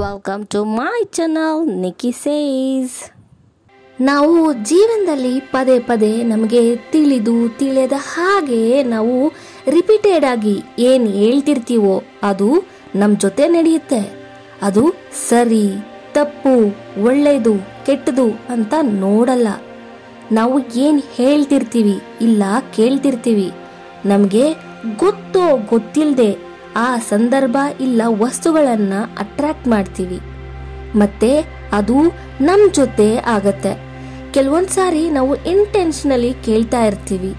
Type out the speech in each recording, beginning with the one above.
Welcome to my channel Nikki says. ನಾವು ಜೀವನದಲ್ಲಿ ಪದೇ ಪದೇ ನಮಗೆ ತಿಳಿಯದ ಹಾಗೆ ನಾವು ರಿಪೀಟೆಡ್ ಆಗಿ ಏನು ಹೇಳ್ತಿರ್ತೀವೋ ಅದು ನಮ್ಮ ಜೊತೆ ನಡೆಯುತ್ತೆ. ಅದು ಸರಿ ತಪ್ಪು ಒಳ್ಳೆಯದು ಕೆಟ್ಟದು ಅಂತ ನೋಡಲ್ಲ. ನಾವು ಏನು ಹೇಳ್ತಿರ್ತೀವಿ ಇಲ್ಲ ಕೇಳ್ತಿರ್ತೀವಿ, ನಮಗೆ ಗೊತ್ತೋ ಗೊತ್ತಿಲ್ಲದೆ ಆ ಸಂದರ್ಭ ಇಲ್ಲ ವಸ್ತುಗಳನ್ನ ಅಟ್ರಾಕ್ಟ್ ಮಾಡ್ತೀವಿ, ಮತ್ತೆ ಅದು ನಮ್ಮ ಜೊತೆ ಆಗತ್ತೆ. ಕೆಲವೊಂದ್ಸಾರಿ ನಾವು ಇಂಟೆನ್ಷನಲಿ ಕೇಳ್ತಾ ಇರ್ತೀವಿ,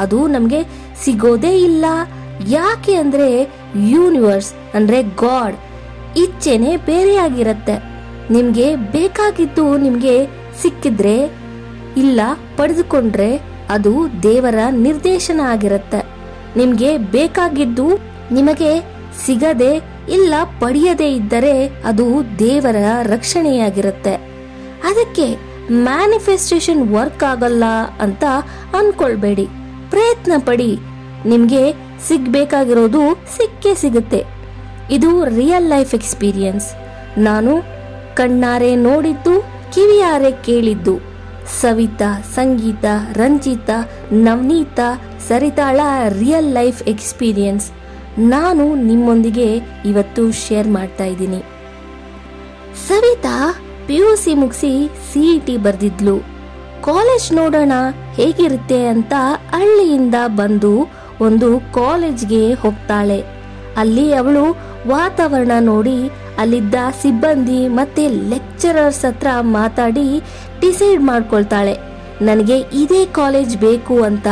ಅದು ನಮಗೆ ಸಿಗೋದೇ ಇಲ್ಲ. ಯಾಕೆ ಅಂದ್ರೆ ಯೂನಿವರ್ಸ್ ಅಂದ್ರೆ ಗಾಡ್ ಇಚ್ಛೆನೆ ಬೇರೆ ಆಗಿರತ್ತೆ. ನಿಮ್ಗೆ ಬೇಕಾಗಿದ್ದು ನಿಮ್ಗೆ ಸಿಕ್ಕಿದ್ರೆ ಇಲ್ಲ ಪಡೆದುಕೊಂಡ್ರೆ ಅದು ದೇವರ ನಿರ್ದೇಶನ ಆಗಿರತ್ತೆ. ನಿಮ್ಗೆ ಬೇಕಾಗಿದ್ದು ನಿಮಗೆ ಸಿಗದೆ ಇಲ್ಲ ಪಡೆಯದೇ ಇದ್ದರೆ ಅದು ದೇವರ ರಕ್ಷಣೆಯಾಗಿರುತ್ತೆ. ಅದಕ್ಕೆ ಮ್ಯಾನಿಫೆಸ್ಟೇಷನ್ ವರ್ಕ್ ಆಗಲ್ಲ ಅಂತ ಅನ್ಕೊಳ್ಬೇಡಿ. ಪ್ರಯತ್ನ ಪಡಿ, ನಿಮ್ಗೆ ಸಿಗ್ಬೇಕಾಗಿರೋದು ಸಿಕ್ಕೇ ಸಿಗುತ್ತೆ. ಇದು ರಿಯಲ್ ಲೈಫ್ ಎಕ್ಸ್ಪೀರಿಯನ್ಸ್. ನಾನು ಕಣ್ಣಾರೆ ನೋಡಿದ್ದು, ಕಿವಿಯಾರೆ ಕೇಳಿದ್ದು. ಸವಿತಾ, ಸಂಗೀತ, ರಂಜಿತಾ, ನವನೀತಾ, ಸರಿತಾಳ ರಿಯಲ್ ಲೈಫ್ ಎಕ್ಸ್ಪೀರಿಯನ್ಸ್ ನಾನು ನಿಮ್ಮೊಂದಿಗೆ ಇವತ್ತು ಶೇರ್ ಮಾಡ್ತಾ ಇದ್ದೀನಿ. ಸವಿತಾ PUC ಮುಗಿಸಿ CET ಬರ್ದಿದ್ಲು. ಕಾಲೇಜ್ ನೋಡೋಣ ಹೇಗಿರುತ್ತೆ ಅಂತ ಹಳ್ಳಿಯಿಂದ ಬಂದು ಒಂದು ಕಾಲೇಜ್ಗೆ ಹೋಗ್ತಾಳೆ. ಅಲ್ಲಿ ಅವಳು ವಾತಾವರಣ ನೋಡಿ ಅಲ್ಲಿದ್ದ ಸಿಬ್ಬಂದಿ ಮತ್ತೆ ಲೆಕ್ಚರರ್ಸ್ ಹತ್ರ ಮಾತಾಡಿ ಡಿಸೈಡ್ ಮಾಡ್ಕೊಳ್ತಾಳೆ, ನನಗೆ ಇದೇ ಕಾಲೇಜ್ ಬೇಕು ಅಂತ.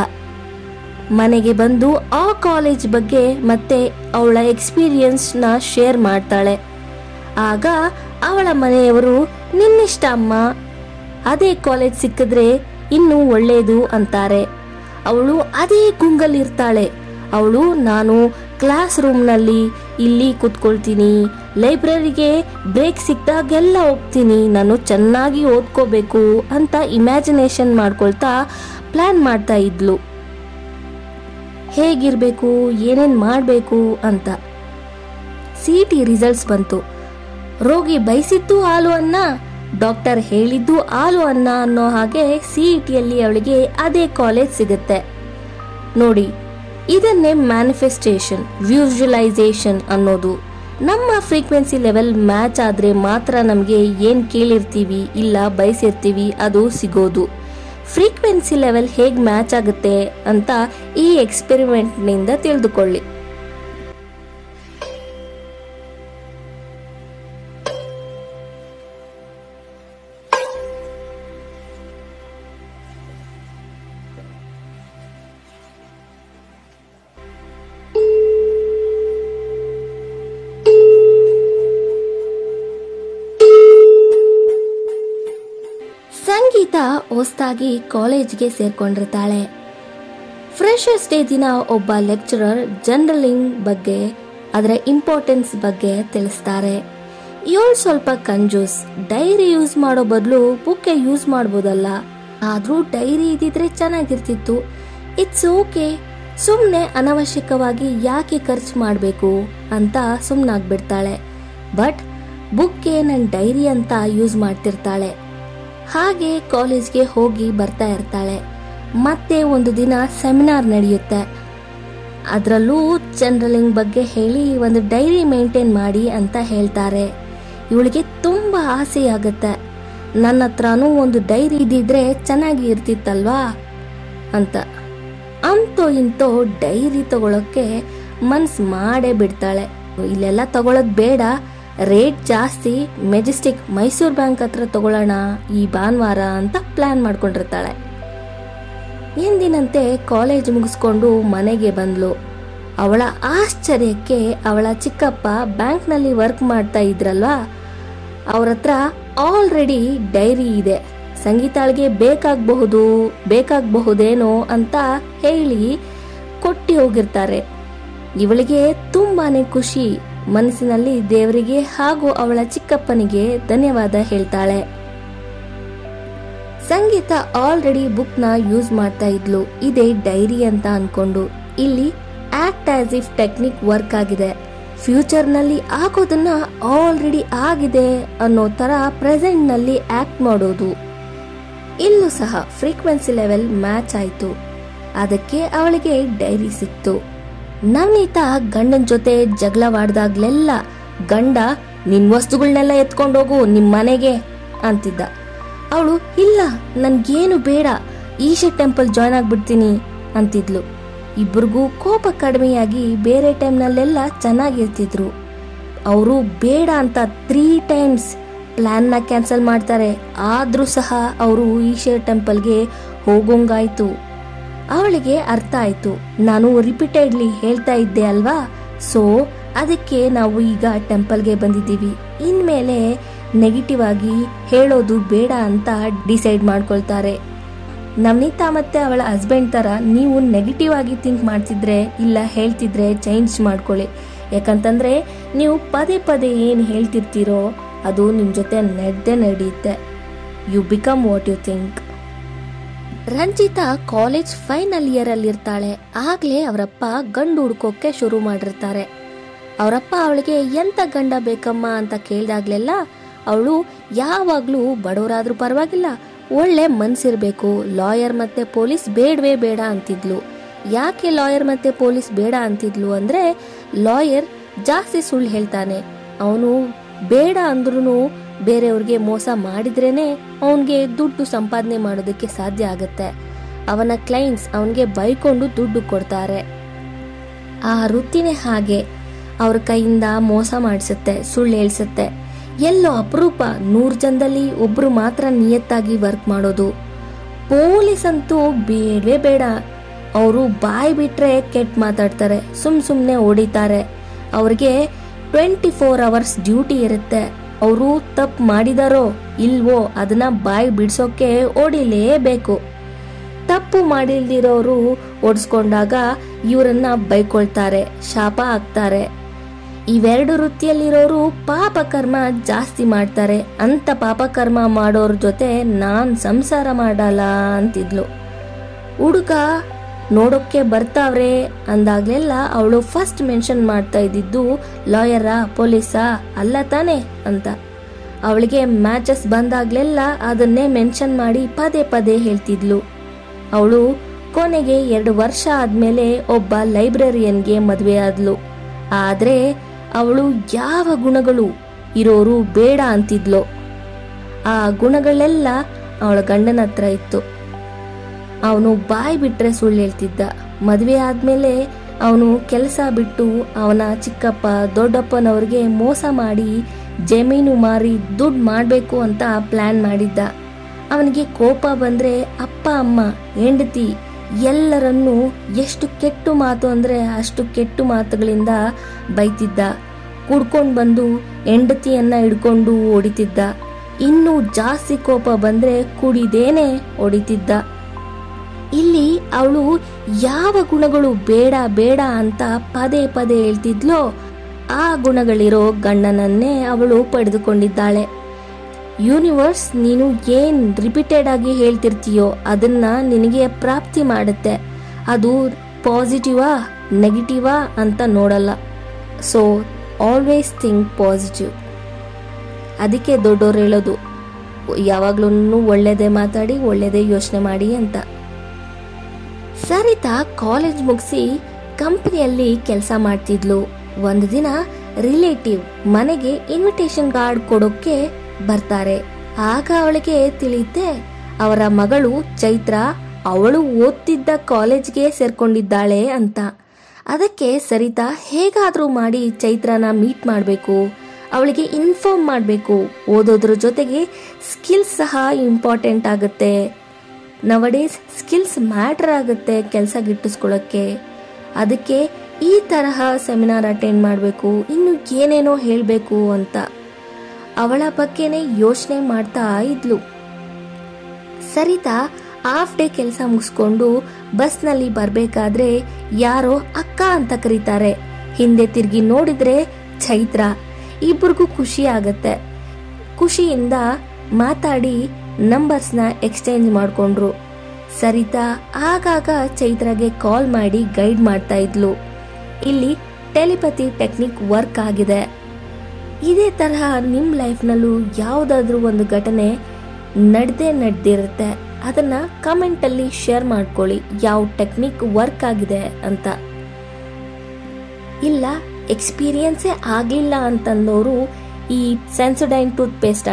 ಮನೆಗೆ ಬಂದು ಆ ಕಾಲೇಜ್ ಬಗ್ಗೆ ಮತ್ತೆ ಅವಳ ಎಕ್ಸ್ಪೀರಿಯನ್ಸ್ ನ ಶೇರ್ ಮಾಡ್ತಾಳೆ. ಆಗ ಅವಳ ಮನೆಯವರು ನಿನ್ನಿಷ್ಟ ಅಮ್ಮ, ಅದೇ ಕಾಲೇಜ್ ಸಿಕ್ಕಿದ್ರೆ ಇನ್ನೂ ಒಳ್ಳೇದು ಅಂತಾರೆ. ಅವಳು ಅದೇ ಗುಂಗಲ್ಲಿರ್ತಾಳೆ. ಅವಳು ನಾನು ಕ್ಲಾಸ್ ರೂಮ್ನಲ್ಲಿ ಇಲ್ಲಿ ಕೂತ್ಕೊಳ್ತೀನಿ, ಲೈಬ್ರರಿಗೆ ಬ್ರೇಕ್ ಸಿಕ್ಕಿದಾಗೆಲ್ಲ ಹೋಗ್ತೀನಿ, ನಾನು ಚೆನ್ನಾಗಿ ಓದ್ಕೋಬೇಕು ಅಂತ ಇಮ್ಯಾಜಿನೇಷನ್ ಮಾಡ್ಕೊಳ್ತಾ ಪ್ಲಾನ್ ಮಾಡ್ತಾ ಇದ್ಲು, ಹೇಗಿರ್ಬೇಕು ಏನೇನ್ ಮಾಡಬೇಕು ಅಂತ. CET ರಿಸಲ್ಟ್ಸ್ ಬಂತು. ರೋಗಿ ಬಯಸಿದ್ದು ಹಾಲು ಅನ್ನ, ಡಾಕ್ಟರ್ ಹೇಳಿದ್ದು ಹಾಲು ಅನ್ನ ಅನ್ನೋ ಹಾಗೆ CETಯಲ್ಲಿ ಅವಳಿಗೆ ಅದೇ ಕಾಲೇಜ್ ಸಿಗುತ್ತೆ. ನೋಡಿ, ಇದನ್ನೇ ಮ್ಯಾನಿಫೆಸ್ಟೇಷನ್ ವಿಜುವಲೈಸೇಷನ್ ಅನ್ನೋದು. ನಮ್ಮ ಫ್ರೀಕ್ವೆನ್ಸಿ ಲೆವೆಲ್ ಮ್ಯಾಚ್ ಆದ್ರೆ ಮಾತ್ರ ನಮಗೆ ಏನ್ ಕೇಳಿರ್ತೀವಿ ಇಲ್ಲ ಬಯಸಿರ್ತೀವಿ ಅದು ಸಿಗೋದು. ಫ್ರೀಕ್ವೆನ್ಸಿ ಲೆವೆಲ್ ಹೇಗ್ ಮ್ಯಾಚ್ ಆಗುತ್ತೆ ಅಂತ ಈ ಎಕ್ಸ್ಪೆರಿಮೆಂಟ್ ನಿಂದ ತಿಳಿದುಕೊಳ್ಳಿ. ಸಂಗೀತ ಹೊಸದಾಗಿ ಕಾಲೇಜ್ಗೆ ಸೇರ್ಕೊಂಡಿರ್ತಾಳೆ. ಫ್ರೆಶರ್ಸ್ ಡೇ ದಿನ ಒಬ್ಬ ಲೆಕ್ಚರರ್ ಜನರಲಿಂಗ್ ಬಗ್ಗೆ, ಅದರ ಇಂಪಾರ್ಟೆನ್ಸ್ ಬಗ್ಗೆ ತಿಳಿಸ್ತಾರೆ. ಇವಳು ಸ್ವಲ್ಪ ಕಂಜೂಸ್, ಡೈರಿ ಯೂಸ್ ಮಾಡೋ ಬದಲು ಬುಕ್ ಯೂಸ್ ಮಾಡ್ಬೋದಲ್ಲ, ಆದ್ರೂ ಡೈರಿ ಇದ್ದಿದ್ರೆ ಚೆನ್ನಾಗಿರ್ತಿತ್ತು. ಇಟ್ಸ್ ಓಕೆ, ಸುಮ್ನೆ ಅನವಶ್ಯಕವಾಗಿ ಯಾಕೆ ಖರ್ಚು ಮಾಡಬೇಕು ಅಂತ ಸುಮ್ನಾಗ್ಬಿಡ್ತಾಳೆ. ಬಟ್ ಬುಕ್ಗೆ ನನ್ನ ಡೈರಿ ಅಂತ ಯೂಸ್ ಮಾಡ್ತಿರ್ತಾಳೆ. ಹಾಗೆ ಕಾಲೇಜ್ಗೆ ಹೋಗಿ ಬರ್ತಾ ಇರ್ತಾಳೆ. ಮತ್ತೆ ಒಂದು ದಿನ ಸೆಮಿನಾರ್ ನಡೆಯುತ್ತೆ. ಅದರಲ್ಲೂ ಜನರಲಿಂಗ್ ಬಗ್ಗೆ ಹೇಳಿ ಒಂದು ಡೈರಿ ಮೇಂಟೈನ್ ಮಾಡಿ ಅಂತ ಹೇಳ್ತಾರೆ. ಇವಳಿಗೆ ತುಂಬಾ ಆಸೆ ಆಗುತ್ತೆ, ನನ್ನ ಹತ್ರನೂ ಒಂದು ಡೈರಿ ಇದ್ದಿದ್ರೆ ಚೆನ್ನಾಗಿ ಇರ್ತಿತ್ತಲ್ವಾ ಅಂತ. ಅಂತೋ ಇಂತೋ ಡೈರಿ ತಗೊಳಕ್ಕೆ ಮನ್ಸ್ ಮಾಡೇ ಬಿಡ್ತಾಳೆ. ಇಲ್ಲೆಲ್ಲ ತಗೊಳೋದ್ ಬೇಡ, ರೇಟ್ ಜಾಸ್ತಿ, ಮೆಜೆಸ್ಟಿಕ್ ಮೈಸೂರು ಬ್ಯಾಂಕ್ ಹತ್ರ ತಗೊಳ್ಳೋಣ ಈ ಭಾನುವಾರ ಅಂತ ಪ್ಲಾನ್ ಮಾಡ್ಕೊಂಡಿರ್ತಾಳೆ. ಎಂದಿನಂತೆ ಕಾಲೇಜ್ ಮುಗಿಸ್ಕೊಂಡು ಮನೆಗೆ ಬಂದ್ಲು. ಅವಳ ಆಶ್ಚರ್ಯಕ್ಕೆ ಅವಳ ಚಿಕ್ಕಪ್ಪ ಬ್ಯಾಂಕ್ನಲ್ಲಿ ವರ್ಕ್ ಮಾಡ್ತಾ ಇದ್ರಲ್ವಾ, ಅವ್ರ ಹತ್ರ ಆಲ್ರೆಡಿ ಡೈರಿ ಇದೆ. ಸಂಗೀತಾಳಿಗೆ ಬೇಕಾಗಬಹುದೇನೋ ಅಂತ ಹೇಳಿ ಕೊಟ್ಟಿ ಹೋಗಿರ್ತಾರೆ. ಇವಳಿಗೆ ತುಂಬಾನೇ ಖುಷಿ. ಮನಸ್ಸಿನಲ್ಲಿ ದೇವರಿಗೆ ಹಾಗೂ ಅವಳ ಚಿಕ್ಕಪ್ಪನಿಗೆ ಧನ್ಯವಾದ ಹೇಳ್ತಾಳೆ. ಸಂಗೀತ ಆಲ್ರೆಡಿ ಬುಕ್ ನ ಯೂಸ್ ಮಾಡ್ತಾ ಇದ್ಲು, ಇದೇ ಡೈರಿ ಅಂತ ಅನ್ಕೊಂಡು. ಇಲ್ಲಿ act as if technique work ಆಗಿದೆ. ಫ್ಯೂಚರ್ನಲ್ಲಿ ಆಗೋದನ್ನ ಆಲ್ರೆಡಿ ಆಗಿದೆ ಅನ್ನೋ ತರ ಪ್ರೆಸೆಂಟ್ ನಲ್ಲಿ ಆಕ್ಟ್ ಮಾಡೋದು. ಇಲ್ಲೂ ಸಹ ಫ್ರೀಕ್ವೆನ್ಸಿ ಲೆವೆಲ್ ಮ್ಯಾಚ್ ಆಯ್ತು. ಅದಕ್ಕೆ ಅವಳಿಗೆ ಡೈರಿ ಸಿಕ್ತು. ನವನೀತಾ ಗಂಡನ ಜೊತೆ ಜಗಳವಾಡ್ದಾಗ್ಲೆಲ್ಲ ಗಂಡ ನಿನ್ ವಸ್ತುಗಳನ್ನೆಲ್ಲ ಎತ್ಕೊಂಡೋಗು ನಿಮ್ ಮನೆಗೆ ಅಂತಿದ್ದ. ಅವಳು ಇಲ್ಲ ನನ್ಗೇನು ಬೇಡ, ಈಶಾ ಟೆಂಪಲ್ ಜಾಯ್ನ್ ಆಗ್ಬಿಡ್ತೀನಿ ಅಂತಿದ್ಲು. ಇಬ್ರಿಗೂ ಕೋಪ ಕಡಿಮೆಯಾಗಿ ಬೇರೆ ಟೈಮ್ನಲ್ಲೆಲ್ಲ ಚೆನ್ನಾಗಿರ್ತಿದ್ರು. ಅವರು ಬೇಡ ಅಂತ 3 ಟೈಮ್ಸ್ ಪ್ಲಾನ್ನ ಕ್ಯಾನ್ಸಲ್ ಮಾಡ್ತಾರೆ. ಆದ್ರೂ ಸಹ ಅವರು ಈಶಾ ಟೆಂಪಲ್ಗೆ ಹೋಗೋಂಗಾಯ್ತು. ಅವಳಿಗೆ ಅರ್ಥ ಆಯ್ತು, ನಾನು ರಿಪೀಟೆಡ್ಲಿ ಹೇಳ್ತಾ ಇದ್ದೆ ಅಲ್ವಾ, ಸೊ ಅದಕ್ಕೆ ನಾವು ಈಗ ಟೆಂಪಲ್ಗೆ ಬಂದಿದ್ದೀವಿ. ಇನ್ಮೇಲೆ ನೆಗೆಟಿವ್ ಆಗಿ ಹೇಳೋದು ಬೇಡ ಅಂತ ಡಿಸೈಡ್ ಮಾಡ್ಕೊಳ್ತಾರೆ. ನವನೀತಾ ಮತ್ತೆ ಅವಳ ಹಸ್ಬೆಂಡ್ ತರ ನೀವು ನೆಗೆಟಿವ್ ಆಗಿ ಥಿಂಕ್ ಮಾಡ್ತಿದ್ರೆ ಇಲ್ಲ ಹೇಳ್ತಿದ್ರೆ ಚೇಂಜ್ ಮಾಡ್ಕೊಳ್ಳಿ. ಯಾಕಂತಂದ್ರೆ ನೀವು ಪದೇ ಪದೇ ಏನ್ ಹೇಳ್ತಿರ್ತೀರೋ ಅದು ನಿಮ್ ಜೊತೆ ನಡೆಯುತ್ತೆ. You become what you think. Ranjitha college final year ಅಲ್ಲಿ ಇರ್ತಾಳೆ. ಆಗ್ಲೇ ಅವರಪ್ಪ ಗಂಡು ಹುಡ್ಕೋಕೆ ಶುರು ಮಾಡಿರ್ತಾರೆ. ಅವರಪ್ಪ ಅವಳಿಗೆ ಎಂತ ಗಂಡ ಬೇಕಮ್ಮ ಅಂತ ಕೇಳ್ದಾಗ್ಲೆಲ್ಲ ಅವಳು ಯಾವಾಗ್ಲೂ ಬಡವರಾದ್ರೂ ಪರವಾಗಿಲ್ಲ, ಒಳ್ಳೆ ಮನ್ಸಿರ್ಬೇಕು, ಲಾಯರ್ ಮತ್ತೆ ಪೊಲೀಸ್ ಬೇಡವೇ ಬೇಡ ಅಂತಿದ್ಲು. ಯಾಕೆ ಲಾಯರ್ ಮತ್ತೆ ಪೊಲೀಸ್ ಬೇಡ ಅಂತಿದ್ಲು ಅಂದ್ರೆ, ಲಾಯರ್ ಜಾಸ್ತಿ ಸುಳ್ಳು ಹೇಳ್ತಾನೆ, ಅವನು ಬೇಡ ಅಂದ್ರೂ ಬೇರೆಯವ್ರಿಗೆ ಮೋಸ ಮಾಡಿದ್ರೇನೆ ಅವನ್ಗೆ ದುಡ್ಡು ಸಂಪಾದನೆ ಮಾಡೋದಕ್ಕೆ ಸಾಧ್ಯ ಆಗತ್ತೆ. ಅವನ ಕ್ಲೈಂಟ್ಸ್ ಅವನ್ಗೆ ಬೈಕೊಂಡು ದುಡ್ಡು ಕೊಡ್ತಾರೆ. ಆ ವೃತ್ತಿನೇ ಹಾಗೆ, ಅವ್ರ ಕೈಯಿಂದ ಮೋಸ ಮಾಡಿಸುತ್ತೆ, ಸುಳ್ಳು ಹೇಳ್ಸುತ್ತೆ. ಎಲ್ಲೋ ಅಪರೂಪ 100 ಜನದಲ್ಲಿ ಒಬ್ರು ಮಾತ್ರ ನಿಯತ್ತಾಗಿ ವರ್ಕ್ ಮಾಡೋದು. ಪೊಲೀಸ್ ಅಂತೂ ಬೇಡವೇ ಬೇಡ, ಅವರು ಬಾಯಿ ಬಿಟ್ರೆ ಕೆಟ್ಟ ಮಾತಾಡ್ತಾರೆ, ಸುಮ್ನೆ ಹೊಡಿತಾರೆ. ಅವ್ರಿಗೆ 24 hours ಡ್ಯೂಟಿ ಇರುತ್ತೆ. ಅವರು ತಪ್ಪು ಮಾಡಿದಾರೋ ಇಲ್ವೋ ಅದನ್ನ ಬಾಯಿ ಬಿಡ್ಸೋಕೆ ಹೊಡಿಲೇಬೇಕು. ತಪ್ಪು ಮಾಡಿಲ್ದಿರೋರು ಓಡಿಸ್ಕೊಂಡಾಗ ಇವರನ್ನ ಬೈಕೊಳ್ತಾರೆ, ಶಾಪ ಹಾಕ್ತಾರೆ. ಇವೆರಡು ವೃತ್ತಿಯಲ್ಲಿರೋರು ಪಾಪ ಕರ್ಮ ಜಾಸ್ತಿ ಮಾಡ್ತಾರೆ. ಅಂತ ಪಾಪ ಕರ್ಮ ಮಾಡೋರ್ ಜೊತೆ ನಾನ್ ಸಂಸಾರ ಮಾಡಲ್ಲ ಅಂತಿದ್ಲು. ಹುಡುಗ ನೋಡೋಕ್ಕೆ ಬರ್ತಾವ್ರೆ ಅಂದಾಗ್ಲೆಲ್ಲ ಅವಳು ಫಸ್ಟ್ ಮೆನ್ಷನ್ ಮಾಡ್ತಾ ಇದ್ದಿದ್ದು ಲಾಯರಾ ಪೊಲೀಸಾ ಅಲ್ಲ ತಾನೆ ಅಂತ. ಅವಳಿಗೆ ಮ್ಯಾಚಸ್ ಬಂದಾಗ್ಲೆಲ್ಲ ಅದನ್ನೇ ಮೆನ್ಷನ್ ಮಾಡಿ ಪದೇ ಪದೇ ಹೇಳ್ತಿದ್ಲು. ಅವಳು ಕೊನೆಗೆ 2 ವರ್ಷ ಆದ್ಮೇಲೆ ಒಬ್ಬ ಲೈಬ್ರರಿಯನ್ಗೆ ಮದುವೆ ಆದ್ಲು. ಆದ್ರೆ ಅವಳು ಯಾವ ಗುಣಗಳು ಇರೋರು ಬೇಡ ಅಂತಿದ್ಲು, ಆ ಗುಣಗಳೆಲ್ಲ ಅವಳ ಗಂಡನ ಹತ್ರ ಇತ್ತು. ಅವನು ಬಾಯಿ ಬಿಟ್ರೆ ಸುಳ್ಳು ಹೇಳ್ತಿದ್ದ. ಮದುವೆ ಆದ್ಮೇಲೆ ಅವನು ಕೆಲಸ ಬಿಟ್ಟು ಅವನ ಚಿಕ್ಕಪ್ಪ ದೊಡ್ಡಪ್ಪನವ್ರಿಗೆ ಮೋಸ ಮಾಡಿ ಜಮೀನು ಮಾರಿ ದುಡ್ಡು ಮಾಡ್ಬೇಕು ಅಂತ ಪ್ಲಾನ್ ಮಾಡಿದ್ದ. ಅವನಿಗೆ ಕೋಪ ಬಂದ್ರೆ ಅಪ್ಪ ಅಮ್ಮ ಹೆಂಡತಿ ಎಲ್ಲರನ್ನೂ ಎಷ್ಟು ಕೆಟ್ಟ ಮಾತು ಅಂದ್ರೆ ಅಷ್ಟು ಕೆಟ್ಟ ಮಾತುಗಳಿಂದ ಬೈತಿದ್ದ. ಕುಡ್ಕೊಂಡ್ ಬಂದು ಹೆಂಡತಿಯನ್ನ ಹಿಡ್ಕೊಂಡು ಹೊಡಿತಿದ್ದ. ಇನ್ನು ಜಾಸ್ತಿ ಕೋಪ ಬಂದ್ರೆ ಕುಡಿದೇನೆ ಹೊಡಿತಿದ್ದ. ಇಲ್ಲಿ ಅವಳು ಯಾವ ಗುಣಗಳು ಬೇಡ ಬೇಡ ಅಂತ ಪದೇ ಪದೇ ಹೇಳ್ತಿದ್ಲೋ ಆ ಗುಣಗಳಿರೋ ಗಂಡನನ್ನೇ ಅವಳು ಪಡೆದುಕೊಂಡಿದ್ದಾಳೆ. ಯೂನಿವರ್ಸ್ ನೀನು ಏನ್ ರಿಪೀಟೆಡ್ ಆಗಿ ಹೇಳ್ತಿರ್ತೀಯೋ ಅದನ್ನ ನಿನಗೆ ಪ್ರಾಪ್ತಿ ಮಾಡುತ್ತೆ. ಅದು ಪಾಸಿಟಿವಾ ನೆಗೆಟಿವಾ ಅಂತ ನೋಡಲ್ಲ. So always think positive. ಅದಕ್ಕೆ ದೊಡ್ಡೋರು ಹೇಳೋದು ಯಾವಾಗ್ಲೂ ಒಳ್ಳೇದೇ ಮಾತಾಡಿ ಒಳ್ಳೇದೇ ಯೋಚನೆ ಮಾಡಿ ಅಂತ. ಸರಿತಾ ಕಾಲೇಜ್ ಮುಗಿಸಿ ಕಂಪನಿಯಲ್ಲಿ ಕೆಲಸ ಮಾಡ್ತಿದ್ಲು. ಒಂದು ದಿನ ರಿಲೇಟಿವ್ ಮನೆಗೆ ಇನ್ವಿಟೇಷನ್ ಕಾರ್ಡ್ ಕೊಡೋಕೆ ಬರ್ತಾರೆ. ಆಗ ಅವಳಿಗೆ ತಿಳಿಯುತ್ತೆ ಅವರ ಮಗಳು ಚೈತ್ರ ಅವಳು ಓದ್ತಿದ್ದ ಕಾಲೇಜ್ಗೆ ಸೇರ್ಕೊಂಡಿದ್ದಾಳೆ ಅಂತ. ಅದಕ್ಕೆ ಸರಿತಾ ಹೇಗಾದ್ರೂ ಮಾಡಿ ಚೈತ್ರನ ಮೀಟ್ ಮಾಡಬೇಕು, ಅವಳಿಗೆ ಇನ್ಫಾರ್ಮ್ ಮಾಡಬೇಕು. ಓದೋದ್ರ ಜೊತೆಗೆ ಸ್ಕಿಲ್ಸ್ ಸಹ ಇಂಪಾರ್ಟೆಂಟ್ ಆಗುತ್ತೆ. ನವಡೇಸ್ ಸ್ಕಿಲ್ಸ್ ಮ್ಯಾಟರ್ ಆಗುತ್ತೆ ಕೆಲಸ ಗಿಟ್ಟಿಸ್ಕೊಳ್ಳೋಕ್ಕೆ. ಅದಕ್ಕೆ ಈ ತರಹ ಸೆಮಿನಾರ್ ಅಟೆಂಡ್ ಮಾಡಬೇಕು, ಇನ್ನು ಏನೇನೋ ಹೇಳಬೇಕು ಅಂತ ಅವಳ ಬಗ್ಗೆನೇ ಯೋಚನೆ ಮಾಡ್ತಾ ಇದ್ಲು. ಸರಿತಾ ಹಾಫ್ ಡೇ ಕೆಲಸ ಮುಗಿಸ್ಕೊಂಡು ಬಸ್ನಲ್ಲಿ ಬರ್ಬೇಕಾದ್ರೆ ಯಾರೋ ಅಕ್ಕ ಅಂತ ಕರೀತಾರೆ. ಹಿಂದೆ ತಿರುಗಿ ನೋಡಿದ್ರೆ ಚೈತ್ರ. ಇಬ್ಬರಿಗೂ ಖುಷಿ ಆಗತ್ತೆ. ಖುಷಿಯಿಂದ ಮಾತಾಡಿ ನಂಬರ್ಸ್ನ ಎಕ್ಸ್ಚೇಂಜ್ ಮಾಡ್ಕೊಂಡ್ರು. ಸರಿತಾ ಆಗಾಗ ಚೈತ್ರಾಗೆ ಕಾಲ್ ಮಾಡಿ ಗೈಡ್ ಮಾಡ್ತಾ ಇದ್ಲು. ಇಲ್ಲಿ ಟೆಲಿಪತಿ ಟೆಕ್ನಿಕ್ ವರ್ಕ್ ಆಗಿದೆ. ಇದೇ ತರಹ ನಿಮ್ಮ ಲೈಫ್ನಲ್ಲೂ ಯಾವುದಾದ್ರೂ ಒಂದು ಘಟನೆ ನಡೆದಿರುತ್ತೆ, ಅದನ್ನ ಕಮೆಂಟಲ್ಲಿ ಶೇರ್ ಮಾಡ್ಕೊಳ್ಳಿ ಯಾವ ಟೆಕ್ನಿಕ್ ವರ್ಕ್ ಆಗಿದೆ ಅಂತ. ಇಲ್ಲ ಎಕ್ಸ್ಪೀರಿಯನ್ಸೇ ಆಗಲಿಲ್ಲ ಅಂತಂದವರು ಈ ಸೆನ್ಸೊಡೈನ್ ಟೂತ್ ಪೇಸ್ಟ್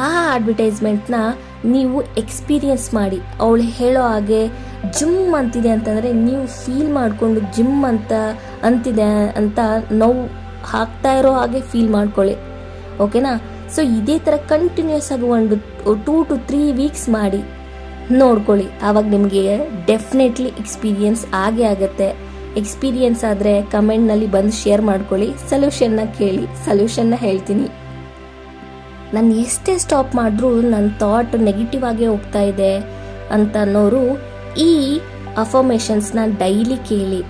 ಆ ಅಡ್ವರ್ಟೈಸ್ಮೆಂಟ್ನ ನೀವು ಎಕ್ಸ್ಪೀರಿಯನ್ಸ್ ಮಾಡಿ, ಅವಳು ಹೇಳೋ ಹಾಗೆ ಜಿಮ್ ಅಂತಿದೆ ಅಂತಂದರೆ ನೀವು ಫೀಲ್ ಮಾಡಿಕೊಂಡು ಜಿಮ್ ಅಂತಿದೆ ಅಂತ ನೋವು ಹಾಕ್ತಾ ಇರೋ ಹಾಗೆ ಫೀಲ್ ಮಾಡ್ಕೊಳ್ಳಿ. ಓಕೆನಾ? ಸೊ ಇದೇ ಥರ ಕಂಟಿನ್ಯೂಸ್ ಆಗಿ ಒಂದು 2 to 3 ವೀಕ್ಸ್ ಮಾಡಿ ನೋಡ್ಕೊಳ್ಳಿ. ಆವಾಗ ನಿಮಗೆ ಡೆಫಿನೆಟ್ಲಿ ಎಕ್ಸ್ಪೀರಿಯನ್ಸ್ ಆಗೇ ಆಗುತ್ತೆ. ಎಕ್ಸ್ಪೀರಿಯನ್ಸ್ ಆದರೆ ಕಮೆಂಟ್ನಲ್ಲಿ ಬಂದು ಶೇರ್ ಮಾಡ್ಕೊಳ್ಳಿ. ಸೊಲ್ಯೂಷನ್ನ ಹೇಳ್ತೀನಿ. ನಾನು ಎಷ್ಟೇ ಸ್ಟಾಪ್ ಮಾಡಿದ್ರೂ ನನ್ನ ಥಾಟ್ ನೆಗೆಟಿವ್ ಆಗೇ ಹೋಗ್ತಾ ಇದೆ ಅಂತ ಅನ್ನೋರು ಈ ಅಫರ್ಮೇಷನ್ಸ್ನ ಡೈಲಿ ಕೇಳಿ.